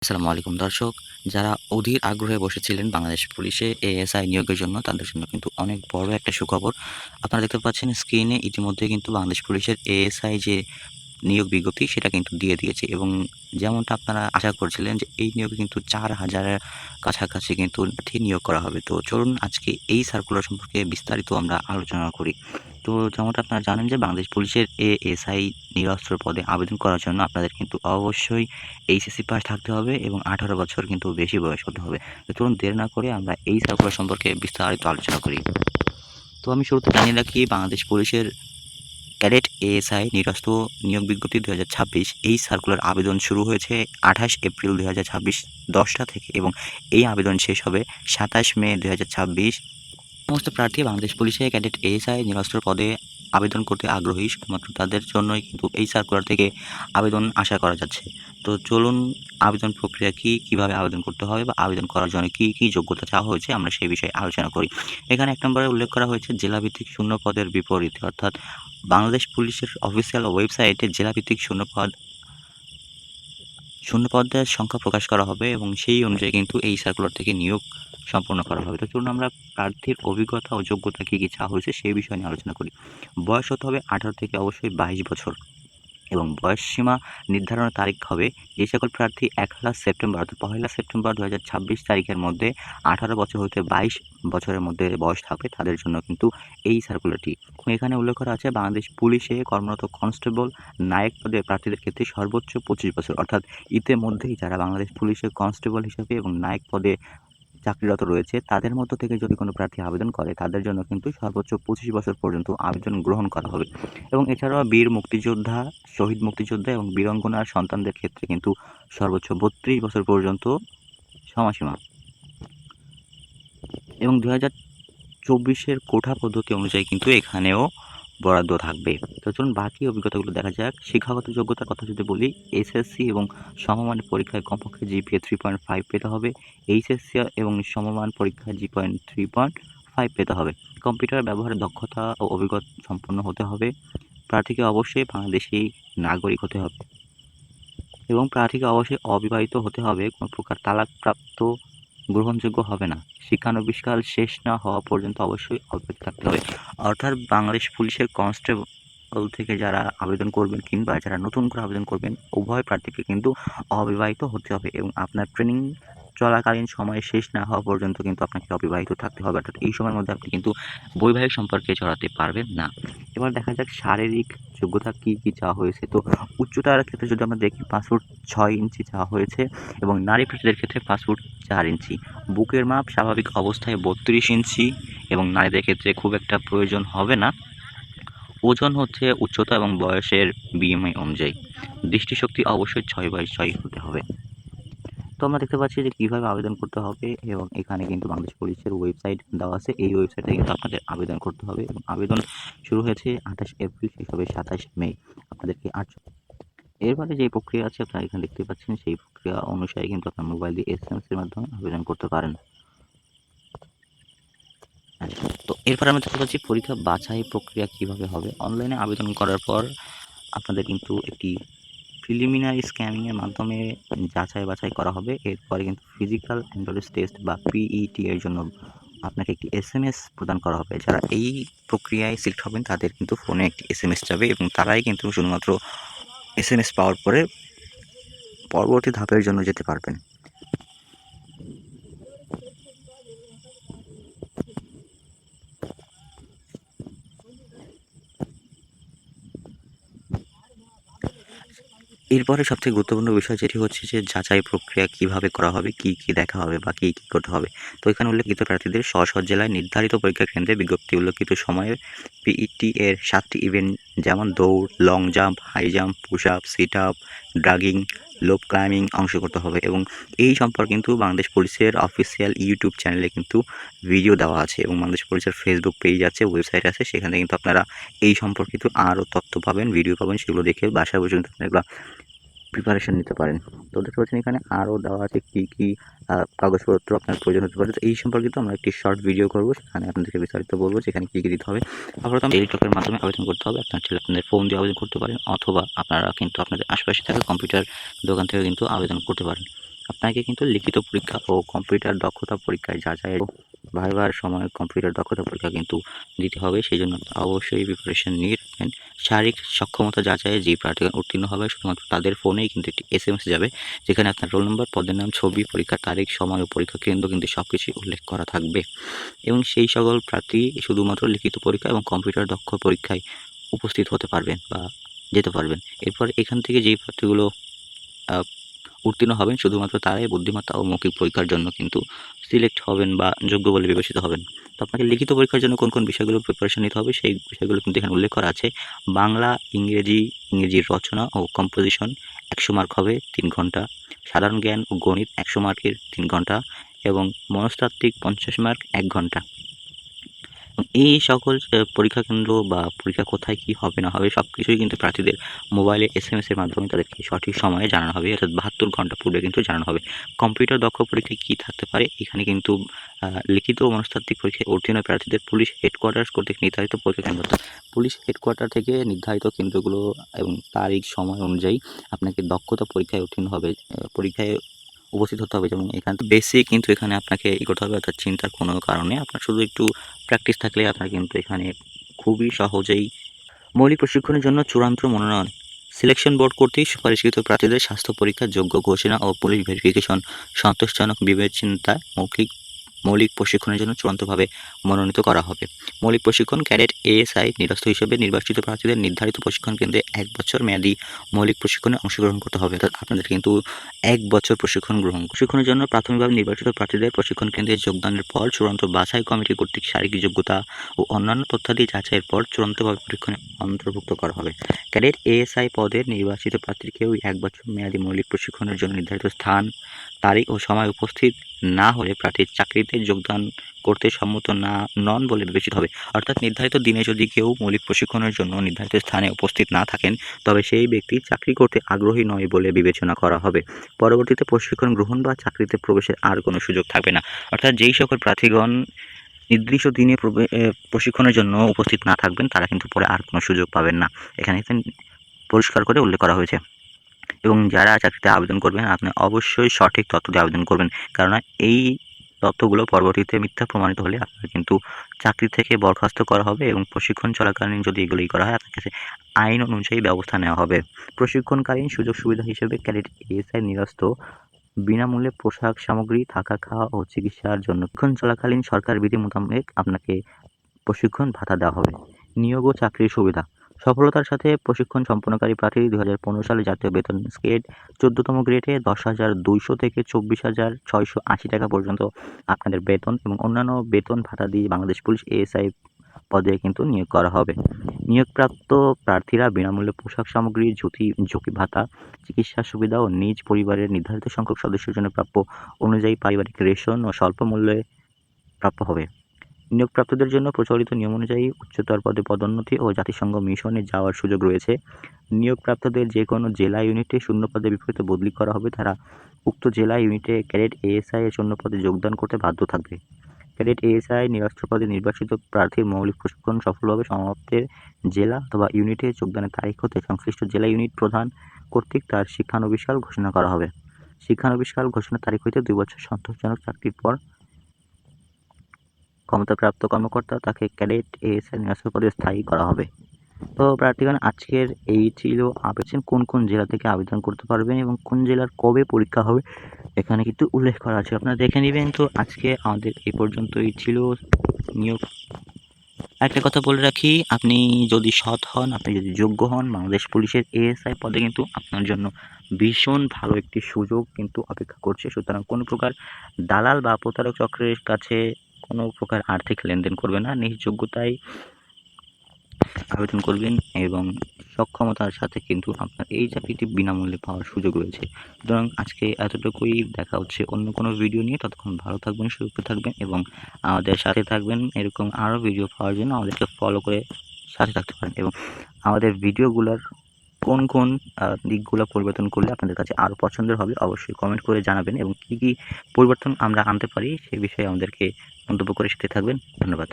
আসসালামু আলাইকুম দর্শক, যারা অধীর আগ্রহে বসেছিলেন বাংলাদেশ পুলিশে এএসআই নিয়োগের জন্য তাদের জন্য কিন্তু অনেক বড় একটা সুখবর। আপনারা দেখতে পাচ্ছেন স্ক্রিনে ইতিমধ্যে কিন্তু বাংলাদেশ পুলিশের এএসআই যে নিয়োগ বিজ্ঞপ্তি সেটা কিন্তু দিয়ে দিয়েছে এবং যেমনটা আপনারা আশা করছিলেন যে এই নিয়োগে কিন্তু ৪,০০০-এর কাছাকাছি কিন্তু প্রার্থী নিয়োগ করা হবে। তো চলুন আজকে এই সার্কুলার সম্পর্কে বিস্তারিত আমরা আলোচনা করি। তো যেমনটা আপনারা জানেন যে বাংলাদেশ পুলিশের এএসআই নিরস্ত্র পদে আবেদন করার জন্য আপনাদের কিন্তু অবশ্যই এইচএসসি পাস থাকতে হবে এবং ১৮ বছর কিন্তু বেশি বয়স হতে হবে। তো চলুন দেরি না করে আমরা এই সার্কুলার সম্পর্কে বিস্তারিত আলোচনা করি। তো আমি শুরুতে জানিয়ে রাখি বাংলাদেশ পুলিশের ক্যাডেট এএসআই নিরস্ত নিয়োগ বিজ্ঞপ্তি ২০২৬ এই সার্কুলার আবেদন শুরু হয়েছে ২৮ এপ্রিল ২০২৬ ১০টা থেকে এবং এই আবেদন শেষ হবে ২৭ মে ২০২৬। সমস্ত প্রার্থী বাংলাদেশ পুলিশে ক্যাডেট এএসআই নিরস্ত্র পদে আবেদন করতে আগ্রহী, শুধুমাত্র তাদের জন্যই কিন্তু এই সার্কুলার থেকে আবেদন আশা করা যাচ্ছে। তো চলুন আবেদন প্রক্রিয়া কী, কীভাবে আবেদন করতে হবে বা আবেদন করার জন্য কী কী যোগ্যতা চাওয়া হয়েছে আমরা সেই বিষয়ে আলোচনা করি। এখানে ১ নম্বরে উল্লেখ করা হয়েছে জেলাভিত্তিক শূন্য পদের বিপরীতে, অর্থাৎ বাংলাদেশ পুলিশের অফিসিয়াল ওয়েবসাইটে জেলাভিত্তিক শূন্য পদের সংখ্যা প্রকাশ করা হবে এবং সেই অনুযায়ী কিন্তু এই সার্কুলার থেকে নিয়োগ সম্পন্ন করা হবে। তো চলুন আমরা প্রার্থীর অভিজ্ঞতা ও যোগ্যতা কী কী চাওয়া হয়েছে সেই বিষয় নিয়ে আলোচনা করি। বয়স হতে হবে ১৮ থেকে অবশ্যই ২২ বছর এবং বয়সসীমা নির্ধারণের তারিখ হবে যে সকল প্রার্থী ১লা সেপ্টেম্বর অর্থাৎ ১লা সেপ্টেম্বর ২০২৬ তারিখের মধ্যে ১৮ বছর হতে ২২ বছরের মধ্যে বয়স থাকবে তাদের জন্য কিন্তু এই সার্কুলারটি। এখানে উল্লেখ করা আছে বাংলাদেশ পুলিশে কর্মরত কনস্টেবল, নায়ক পদে প্রার্থীদের ক্ষেত্রে সর্বোচ্চ ২৫ বছর, অর্থাৎ ইতিমধ্যেই যারা বাংলাদেশ পুলিশের কনস্টেবল হিসেবে এবং নায়ক পদে চাকরিরত রয়েছে তাদের মধ্য থেকে যদি কোনো প্রার্থী আবেদন করে তাদের জন্য কিন্তু সর্বোচ্চ ২৫ বছর পর্যন্ত আবেদন গ্রহণ করা হবে এবং এছাড়াও বীর মুক্তিযোদ্ধা, শহীদ মুক্তিযোদ্ধা এবং বীরাঙ্গনার সন্তানদের ক্ষেত্রে কিন্তু সর্বোচ্চ ৩২ বছর পর্যন্ত সময়সীমা এবং ২০২৪-এর কোটা পদ্ধতি অনুযায়ী কিন্তু এখানেও বরাদ্দ থাকবে। তো চলুন বাকি অভিজ্ঞতাগুলো দেখা যাক। শিক্ষাগত যোগ্যতার কথা যদি বলি, এসএসসি এবং সমমানের পরীক্ষায় কমপক্ষে জিপিএ 3.5 পেতে হবে। এইচএসসি এবং সমমান পরীক্ষায় জি.3.5 পেতে হবে। কম্পিউটার ব্যবহারের দক্ষতা ও অভিজ্ঞতা সম্পন্ন হতে হবে। প্রার্থীকে অবশ্যই বাংলাদেশী নাগরিক হতে হবে এবং প্রার্থীকে অবশ্যই অবিবাহিত হতে হবে। কোনো প্রকার তালাকপ্রাপ্ত গ্রহণযোগ্য হবে না। শিক্ষানবিষ্কার শেষ না হওয়া পর্যন্ত অবশ্যই অবিবাহিত থাকতে হবে। অর্থাৎ বাংলাদেশ পুলিশের কনস্টেবল থেকে যারা আবেদন করবেন কিংবা যারা নতুন করে আবেদন করবেন উভয় প্রার্থীকে কিন্তু অবিবাহিত হতে হবে এবং আপনার ট্রেনিং চলাকালীন সময় শেষ না হওয়া পর্যন্ত কিন্তু আপনাকে অবিবাহিত থাকতে হবে, অর্থাৎ এই সময়ের মধ্যে আপনি কিন্তু বৈবাহিক সম্পর্কে জড়াতে পারবেন না। এবার দেখা যাক শারীরিক যোগ্যতা কী কী চাওয়া হয়েছে। তো উচ্চতার ক্ষেত্রে যদি আমরা দেখি ৫ ফুট ৬ ইঞ্চি চাওয়া হয়েছে এবং নারী প্রার্থীদের ক্ষেত্রে ৫ ফুট ৪ ইঞ্চি। বুকের মাপ স্বাভাবিক অবস্থায় ৩২ ইঞ্চি এবং নারীদের ক্ষেত্রে খুব একটা প্রয়োজন হবে না। ওজন হচ্ছে উচ্চতা এবং বয়সের বিএমআই অনুযায়ী। দৃষ্টিশক্তি অবশ্যই ৬/৬ হতে হবে। তো আমরা দেখতে পাচ্ছি যে কীভাবে আবেদন করতে হবে এবং এখানে কিন্তু বাংলাদেশ পুলিশের ওয়েবসাইট দেওয়া আছে। এই ওয়েবসাইটে কিন্তু আপনাদের আবেদন করতে হবে এবং আবেদন শুরু হয়েছে ২৮ এপ্রিল, শেষ হবে ২৭ মে। আপনাদেরকে এরপরে যে প্রক্রিয়া আছে আপনারা এখানে দেখতে পাচ্ছেন, সেই প্রক্রিয়া অনুসারে কিন্তু আপনার মোবাইল দিয়ে এসএমএস-এর মাধ্যমে আবেদন করতে পারেন। তো এরপরে আমরা দেখতে পাচ্ছি পরীক্ষা বাছাই প্রক্রিয়া কীভাবে হবে। অনলাইনে আবেদন করার পর আপনাদের কিন্তু একটি প্রিলিমিনারি স্ক্যানিংয়ের মাধ্যমে যাচাই বাছাই করা হবে। এরপরে কিন্তু ফিজিক্যাল এন্ডুরেন্স টেস্ট বা পিইটি এর জন্য আপনাকে একটি এসএমএস প্রদান করা হবে। যারা এই প্রক্রিয়ায় সিলেক্ট হবেন তাদের কিন্তু ফোনে একটি এসএমএস যাবে এবং তারাই কিন্তু শুধুমাত্র এসএমএস পাওয়ার পরে পরবর্তী ধাপের জন্য যেতে পারবেন। এরপরে সবথেকে গুরুত্বপূর্ণ বিষয় যেটি হচ্ছে যে যাচাই প্রক্রিয়া কীভাবে করা হবে, কী কী দেখা হবে বা কী কী করতে হবে। তো এখানে উল্লেখিত প্রার্থীদের স্ব স্ব জেলায় নির্ধারিত পরীক্ষা কেন্দ্রে বিজ্ঞপ্তি উল্লেখিত সময়ে পিইটি এর 7টি ইভেন্ট যেমন দৌড়, long jump, high jump, push up, sit up, dragging, rope climbing অংশ করতে হবে এবং এই সম্পর্কে কিন্তু বাংলাদেশ পুলিশের অফিসিয়াল ইউটিউব চ্যানেলে কিন্তু ভিডিও দেওয়া আছে এবং বাংলাদেশ পুলিশের ফেসবুক পেজ আছে, ওয়েবসাইট আছে, সেখানে কিন্তু আপনারা এই সম্পর্কিত আরও তথ্য পাবেন, ভিডিও পাবেন, সেগুলো দেখে বাসায় বসে কিন্তু আপনারা প্রিপারেশন নিতে পারেন। তো দেখতে পাচ্ছেন এখানে আরও দেওয়া আছে কী কী কাগজপত্র আপনার প্রয়োজন হতে পারে। তো এই সম্পর্কিত আমরা একটি শর্ট ভিডিও করবো, সেখানে আপনাদেরকে বিস্তারিত বলবো যেখানে কী কী দিতে হবে। তারপরে টেলিটকের মাধ্যমে আবেদন করতে হবে। আপনার ছেলে আপনাদের ফোন দিয়ে আবেদন করতে পারেন অথবা আপনারা কিন্তু আপনাদের আশেপাশে থাকা কম্পিউটার দোকান থেকে কিন্তু আবেদন করতে পারেন। আপনাকে কিন্তু লিখিত পরীক্ষা ও কম্পিউটার দক্ষতা পরীক্ষায় যাচাইয়ের ভাইবার সময় কম্পিউটার দক্ষতা পরীক্ষা কিন্তু দিতে হবে। সেই জন্য অবশ্যই প্রিপারেশন নিয়ে রাখবেন। শারীরিক সক্ষমতা যাচাইয়ে যে প্রার্থীগণ উত্তীর্ণ হবে শুধুমাত্র তাদের ফোনেই কিন্তু একটি SMS যাবে, যেখানে আপনার রোল নম্বর, পদের নাম, ছবি, পরীক্ষার তারিখ, সময় ও পরীক্ষা কেন্দ্র কিন্তু সব কিছুই উল্লেখ করা থাকবে। এবং সেই সকল প্রার্থী শুধুমাত্র লিখিত পরীক্ষা এবং কম্পিউটার দক্ষ পরীক্ষায় উপস্থিত হতে পারবেন বা যেতে পারবেন। এরপর এখান থেকে যেই প্রার্থীগুলো উত্তীর্ণ হবেন শুধুমাত্র তারাই বুদ্ধিমত্তা ও মৌখিক পরীক্ষার জন্য কিন্তু সিলেক্ট হবেন বা যোগ্য বলে বিবেচিত হবেন। তো আপনাকে লিখিত পরীক্ষার জন্য কোন কোন বিষয়গুলো প্রিপারেশন নিতে হবে সেই বিষয়গুলো কিন্তু এখানে উল্লেখ করা আছে। বাংলা, ইংরেজির রচনা ও কম্পোজিশন 100 মার্ক হবে 3 ঘন্টা, সাধারণ জ্ঞান ও গণিত 100 মার্কের 3 ঘন্টা এবং মনস্তাত্ত্বিক 50 মার্ক 1 ঘন্টা। এই সকল পরীক্ষা কেন্দ্র বা পরীক্ষা কোথায় কী হবে না হবে সব কিছুই কিন্তু প্রার্থীদের মোবাইলে SMS এর মাধ্যমে তাদেরকে সঠিক সময়ে জানানো হবে, অর্থাৎ 72 ঘন্টা পূর্বে কিন্তু জানানো হবে। কম্পিউটার দক্ষ পরীক্ষায় কী থাকতে পারে, এখানে কিন্তু লিখিত ও মনস্তাত্ত্বিক পরীক্ষায় উত্তীর্ণ প্রার্থীদের পুলিশ হেডকোয়ার্টার্স কর্তৃক নির্ধারিত পরীক্ষা কেন্দ্র, পুলিশ হেডকোয়ার্টার থেকে নির্ধারিত কেন্দ্রগুলো এবং তারিখ সময় অনুযায়ী আপনাকে দক্ষতা পরীক্ষায় উত্তীর্ণ হবে, পরীক্ষায় উপস্থিত হতে হবে। যেমন এখানে তো বেসিক কিন্তু এখানে আপনাকে করতে হবে, অর্থাৎ চিন্তার কোনো কারণে আপনার শুধু একটু প্র্যাকটিস থাকলে আপনার কিন্তু এখানে খুবই সহজেই মৌলিক প্রশিক্ষণের জন্য চূড়ান্ত মনোনয়ন। সিলেকশন বোর্ড কর্তৃক সুপারিশকৃত প্রার্থীদের স্বাস্থ্য পরীক্ষা, যোগ্য ঘোষণা ও পুলিশ ভেরিফিকেশন সন্তোষজনক বিবেচনায় মৌলিক প্রশিক্ষণের জন্য চূড়ান্তভাবে মনোনীত করা হবে। মৌলিক প্রশিক্ষণ ক্যাডেট ASI নিরস্ত হিসেবে নির্বাচিত প্রার্থীদের নির্ধারিত প্রশিক্ষণ কেন্দ্রে 1 বছর মেয়াদী মৌলিক প্রশিক্ষণে অংশগ্রহণ করতে হবে, অর্থাৎ আপনাদের কিন্তু 1 বছর প্রশিক্ষণের জন্য প্রাথমিকভাবে নির্বাচিত প্রার্থীদের প্রশিক্ষণ কেন্দ্রে যোগদানের পর চূড়ান্ত বাছাই কমিটি কর্তৃক শারীরিক যোগ্যতা ও অন্যান্য তথ্যাদি যাচাইয়ের পর চূড়ান্তভাবে পরীক্ষণে অন্তর্ভুক্ত করা হবে। ক্যাডেট ASI পদের নির্বাচিত প্রার্থীকেও 1 বছর মেয়াদী মৌলিক প্রশিক্ষণের জন্য নির্ধারিত স্থান, তারিখ ও সময় উপস্থিত না হলে প্রার্থীর চাকরিতে যোগদান করতে সম্মত নন বলে বিবেচিত হবে। অর্থাৎ নির্ধারিত দিনে যদি কেউ মৌলিক প্রশিক্ষণের জন্য নির্ধারিত স্থানে উপস্থিত না থাকেন, তবে সেই ব্যক্তি চাকরি করতে আগ্রহী নয় বলে বিবেচনা করা হবে। পরবর্তীতে প্রশিক্ষণ গ্রহণ বা চাকরিতে প্রবেশের আর কোনো সুযোগ থাকবে না। অর্থাৎ যেই সকল প্রার্থীগণ নির্দিষ্ট দিনে প্রশিক্ষণের জন্য উপস্থিত না থাকবেন তারা কিন্তু পরে আর কোনো সুযোগ পাবেন না, এখানে পরিষ্কার করে উল্লেখ করা হয়েছে। এবং যারা চাকরিতে আবেদন করবেন আপনি অবশ্যই সঠিক তথ্য দিয়ে আবেদন করবেন, কেননা এই তথ্যগুলো পরবর্তীতে মিথ্যা প্রমাণিত হলে আপনার কিন্তু চাকরি থেকে বরখাস্ত করা হবে এবং প্রশিক্ষণ চলাকালীন যদি এগুলোই করা হয় আপনার কাছে আইন অনুযায়ী ব্যবস্থা নেওয়া হবে। প্রশিক্ষণকালীন সুযোগ সুবিধা হিসেবে ক্যাডেট ASI নিরস্ত বিনামূল্যে পোশাক সামগ্রী, থাকা, খাওয়া ও চিকিৎসার জন্য প্রশিক্ষণ চলাকালীন সরকার বিধি মোতাবেক আপনাকে প্রশিক্ষণ ভাতা দেওয়া হবে। নিয়োগ ও চাকরির সুবিধা। সফলতার সাথে প্রশিক্ষণ সম্পন্নকারী প্রার্থী 2015 সালে জাতীয় বেতন স্কেল 14তম গ্রেডে 10,200 থেকে 24,680 টাকা পর্যন্ত আপনাদের বেতন এবং অন্যান্য বেতন ভাতা দিয়ে বাংলাদেশ পুলিশ ASI পদে কিন্তু নিয়োগ করা হবে। নিয়োগপ্রাপ্ত প্রার্থীরা বিনামূল্যে পোশাক সামগ্রী, ঝুঁকি ভাতা, চিকিৎসা সুবিধা ও নিজ পরিবারের নির্ধারিত সংখ্যক সদস্যের জন্য প্রাপ্য অনুযায়ী পারিবারিক রেশন ও স্বল্প মূল্যে প্রাপ্য হবে। নিয়োগপ্রাপ্তদের জন্য প্রচলিত নিয়ম অনুযায়ী উচ্চতর পদে পদোন্নতি ও জাতিসংঘ মিশনে যাওয়ার সুযোগ রয়েছে। নিয়োগপ্রাপ্তদের যে কোনো জেলা ইউনিটে শূন্য পদের বিপরীতে বদলি করা হবে, তারা উক্ত জেলা ইউনিটে ক্যাডেট ASI এর শূন্য পদে যোগদান করতে বাধ্য থাকবে। ক্যাডেট ASI নিরস্ত পদে নির্বাচিত প্রার্থীর মৌলিক প্রশিক্ষণ সফলভাবে সমাপ্তের জেলা অথবা ইউনিটে যোগদানের তারিখ হতে সংশ্লিষ্ট জেলা ইউনিট প্রধান কর্তৃক তার শিক্ষানবিশকাল ঘোষণা করা হবে। শিক্ষানবিশকাল ঘোষণার তারিখ হইতে 2 বছর সন্তোষজনক চাকরির পর ক্ষমতাপ্রাপ্ত কর্মকর্তা তাকে ক্যাডেট ASI নিরস্ত পদে স্থায়ী করা হবে। তো প্রার্থীগণ আজকের এই ছিল আবেদন কোন কোন জেলা থেকে আবেদন করতে পারবেন এবং কোন জেলার কবে পরীক্ষা হবে এখানে কিন্তু উল্লেখ করা আছে, আপনারা দেখে নেবেন। তো আজকে আমাদের এই পর্যন্তই ছিল নিয়োগ। একটা কথা বলে রাখি, আপনি যদি সৎ হন, আপনি যদি যোগ্য হন, বাংলাদেশ পুলিশের ASI পদে কিন্তু আপনার জন্য ভীষণ ভালো একটি সুযোগ কিন্তু অপেক্ষা করছে। সুতরাং কোনো প্রকার দালাল বা প্রতারক চক্রের কাছে কোনো প্রকার আর্থিক লেনদেন করবে না, নিজ যোগ্যতায় আবেদন করবেন এবং সক্ষমতার সাথে কিন্তু আপনার এই চাকরিটি বিনামূল্যে পাওয়ার সুযোগ রয়েছে। সুতরাং আজকে এতটুকুই, দেখা হচ্ছে অন্য কোনো ভিডিও নিয়ে। ততক্ষণ ভালো থাকবেন, সুস্থ থাকবেন এবং আমাদের সাথে থাকবেন। এরকম আরও ভিডিও পাওয়ার জন্য আমাদেরকে ফলো করে সাথে থাকতে পারেন এবং আমাদের ভিডিওগুলোর কোন কোন দিকগুলো পরিবর্তন করলে আপনাদের কাছে আরও পছন্দের হবে অবশ্যই কমেন্ট করে জানাবেন এবং কী কী পরিবর্তন আমরা আনতে পারি সে বিষয়ে আমাদেরকে মন্তব্য করে সাথে থাকবেন। ধন্যবাদ।